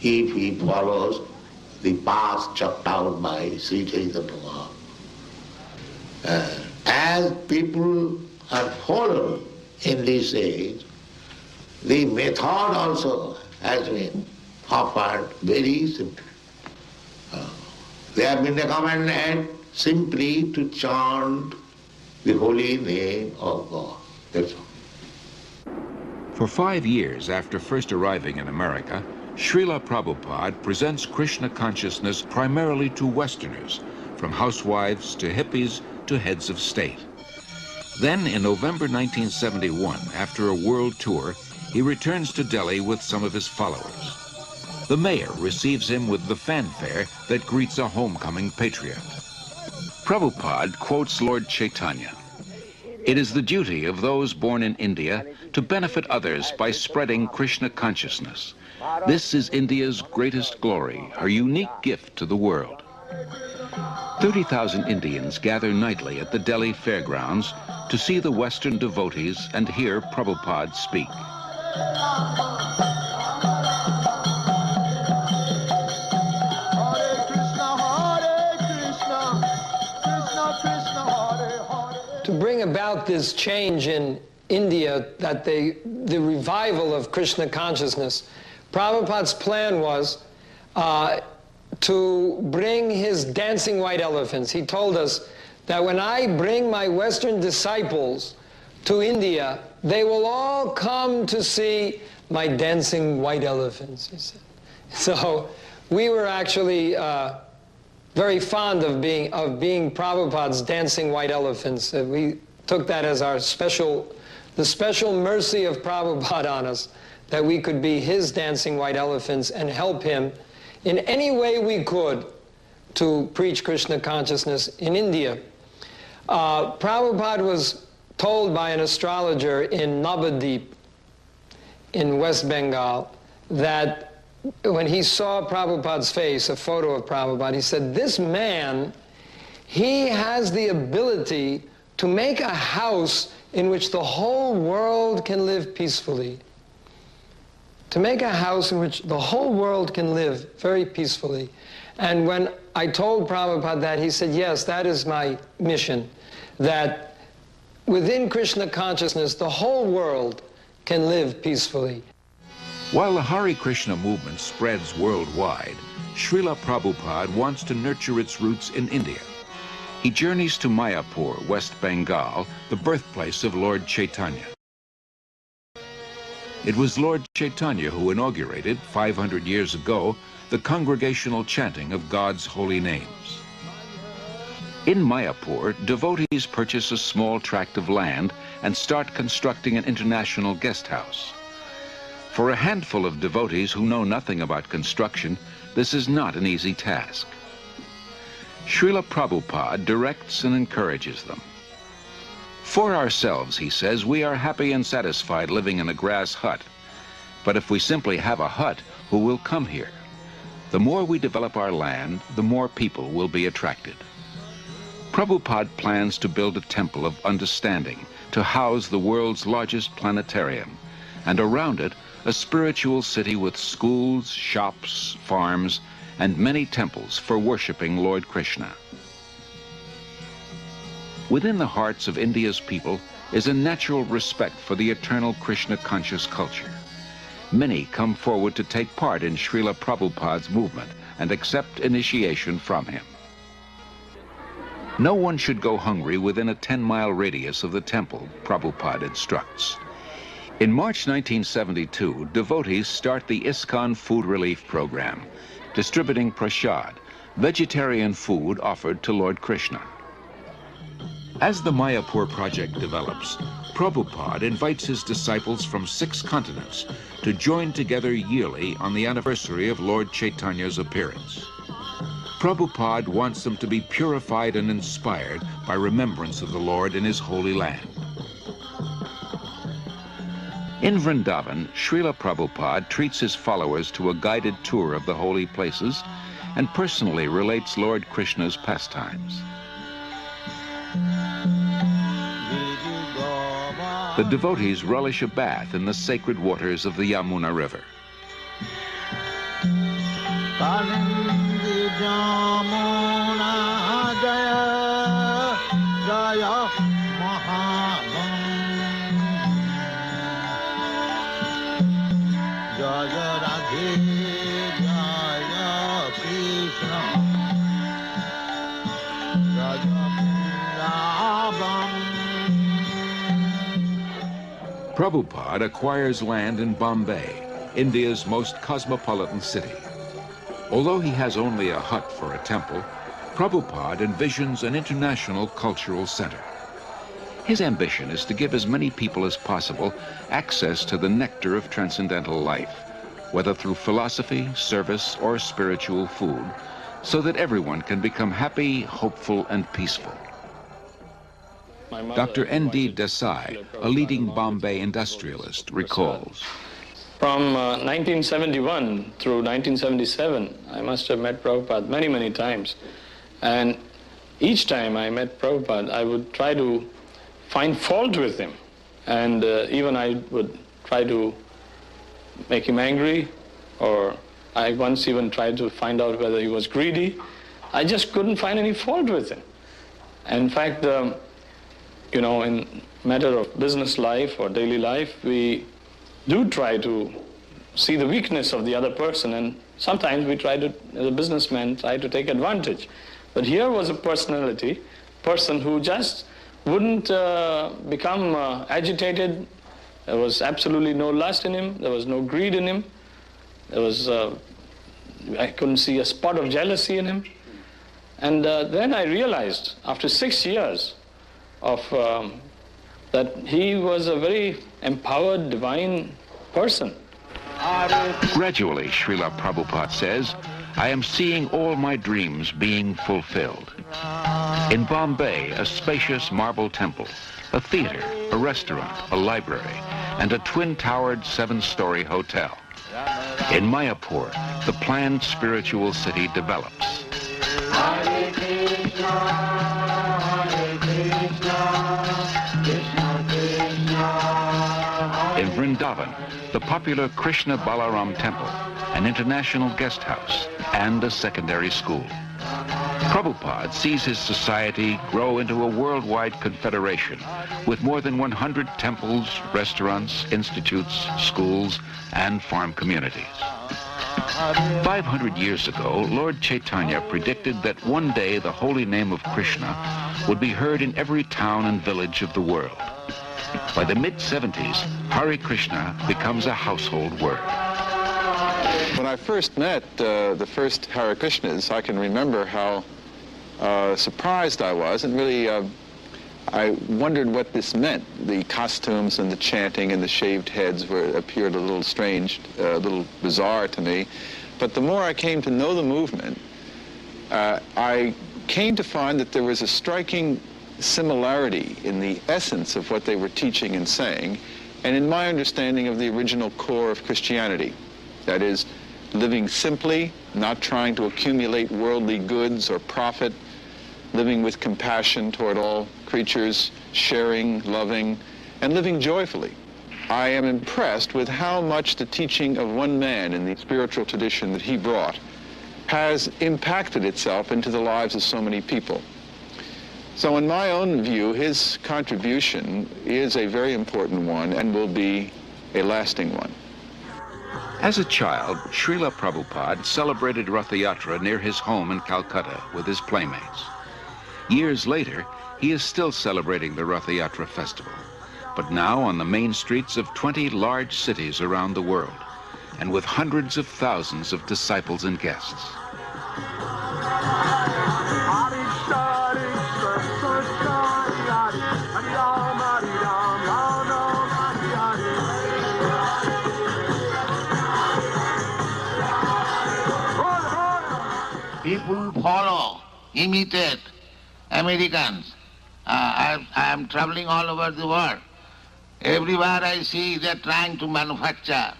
if he follows the path chalked out by Sri Chaitanya Mahaprabhu. As people are followed in this age, the method also has been offered very simple. They have been recommended simply to chant the holy name of God. That's all. For 5 years after first arriving in America, Srila Prabhupada presents Krishna consciousness primarily to Westerners, from housewives to hippies to heads of state. Then in November 1971, after a world tour, he returns to Delhi with some of his followers. The mayor receives him with the fanfare that greets a homecoming patriot. Prabhupada quotes Lord Chaitanya. It is the duty of those born in India to benefit others by spreading Krishna consciousness. This is India's greatest glory, her unique gift to the world. 30,000 Indians gather nightly at the Delhi fairgrounds to see the Western devotees and hear Prabhupada speak. To bring about this change in India, that the revival of Krishna consciousness, Prabhupada's plan was to bring his dancing white elephants. He told us that when I bring my Western disciples to India, they will all come to see my dancing white elephants, he said. So we were actually very fond of being Prabhupada's dancing white elephants. We took that as our the special mercy of Prabhupada on us, that we could be his dancing white elephants and help him in any way we could to preach Krishna consciousness in India. Prabhupada was told by an astrologer in Navadip in West Bengal that when he saw Prabhupada's face, a photo of Prabhupada, he said, this man, he has the ability to make a house in which the whole world can live peacefully. To make a house in which the whole world can live very peacefully. And when I told Prabhupada that, he said, yes, that is my mission, that within Krishna consciousness, the whole world can live peacefully. While the Hare Krishna movement spreads worldwide, Srila Prabhupada wants to nurture its roots in India. He journeys to Mayapur, West Bengal, the birthplace of Lord Chaitanya. It was Lord Chaitanya who inaugurated, 500 years ago, the congregational chanting of God's holy names. In Mayapur, devotees purchase a small tract of land and start constructing an international guest house. For a handful of devotees who know nothing about construction, this is not an easy task. Srila Prabhupada directs and encourages them. For ourselves, he says, we are happy and satisfied living in a grass hut. But if we simply have a hut, who will come here? The more we develop our land, the more people will be attracted. Prabhupada plans to build a temple of understanding to house the world's largest planetarium, and around it, a spiritual city with schools, shops, farms, and many temples for worshiping Lord Krishna. Within the hearts of India's people is a natural respect for the eternal Krishna-conscious culture. Many come forward to take part in Srila Prabhupada's movement and accept initiation from him. No one should go hungry within a 10-mile radius of the temple, Prabhupada instructs. In March 1972, devotees start the ISKCON Food Relief Program, distributing prasad, vegetarian food offered to Lord Krishna. As the Mayapur project develops, Prabhupada invites his disciples from 6 continents to join together yearly on the anniversary of Lord Chaitanya's appearance. Prabhupada wants them to be purified and inspired by remembrance of the Lord in his holy land. In Vrindavan, Srila Prabhupada treats his followers to a guided tour of the holy places and personally relates Lord Krishna's pastimes. The devotees relish a bath in the sacred waters of the Yamuna River. Kalindi Jamuna Jaya Jaya Mahabam Jaya Radhe Jaya Krishna Jaya Vrindavan. Prabhupada acquires land in Bombay, India's most cosmopolitan city. Although he has only a hut for a temple, Prabhupada envisions an international cultural center. His ambition is to give as many people as possible access to the nectar of transcendental life, whether through philosophy, service, or spiritual food, so that everyone can become happy, hopeful, and peaceful. Dr. N.D. Desai, a leading Bombay industrialist, recalls. From 1971 through 1977, I must have met Prabhupada many, many times. And each time I met Prabhupada, I would try to find fault with him. And even I would try to make him angry, or I once even tried to find out whether he was greedy. I just couldn't find any fault with him. In fact, you know, in matter of business life or daily life, we do try to see the weakness of the other person, and sometimes we try to, as a businessman, try to take advantage. But here was a person who just wouldn't become agitated. There was absolutely no lust in him. There was no greed in him. There was, I couldn't see a spot of jealousy in him. And then I realized, after 6 years of that he was a very empowered, divine person. Gradually, Srila Prabhupada says, I am seeing all my dreams being fulfilled. In Bombay, a spacious marble temple, a theater, a restaurant, a library, and a twin-towered 7-story hotel. In Mayapur, the planned spiritual city develops. Hare Krishna, Hare Krishna, Krishna Krishna. In Vrindavan, the popular Krishna Balaram temple, an international guest house, and a secondary school. Prabhupada sees his society grow into a worldwide confederation with more than 100 temples, restaurants, institutes, schools, and farm communities. 500 years ago, Lord Chaitanya predicted that one day the holy name of Krishna would be heard in every town and village of the world. By the mid-70s, Hare Krishna becomes a household word. When I first met the first Hare Krishnas, I can remember how surprised I was, and really I wondered what this meant. The costumes and the chanting and the shaved heads appeared a little strange, a little bizarre to me. But the more I came to know the movement, I came to find that there was a striking similarity in the essence of what they were teaching and saying, and in my understanding of the original core of Christianity. That is, living simply, not trying to accumulate worldly goods or profit, living with compassion toward all creatures, sharing, loving, and living joyfully. I am impressed with how much the teaching of one man in the spiritual tradition that he brought has impacted itself into the lives of so many people. So in my own view, his contribution is a very important one and will be a lasting one. As a child, Srila Prabhupada celebrated Rath Yatra near his home in Calcutta with his playmates. Years later, he is still celebrating the Rath Yatra festival, but now on the main streets of 20 large cities around the world, and with hundreds of thousands of disciples and guests. People follow, imitate Americans. I am traveling all over the world. Everywhere I see they're trying to manufacture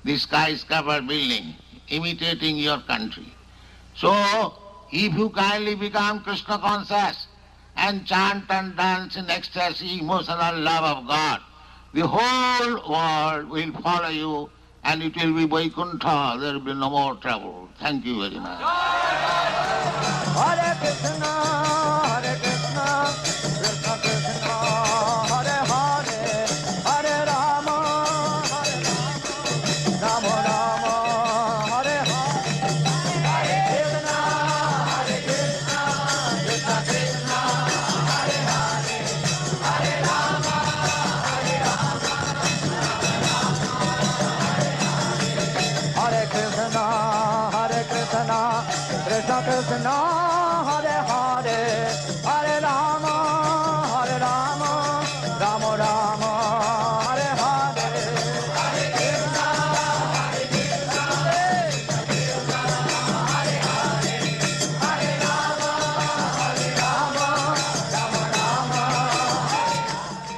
the skyscraper building, imitating your country. So, if you kindly become Krishna conscious and chant and dance in ecstasy, emotional love of God, the whole world will follow you and it will be Vaikuntha, there will be no more trouble. Thank you very much. Hare Krishna, Krishna Krishna, Hare Hare, Hare Rama, Rama Rama, Hare Hare. Hare Krishna, Krishna Krishna, Hare Hare, Hare Rama, Hare Krishna, Krishna Krishna,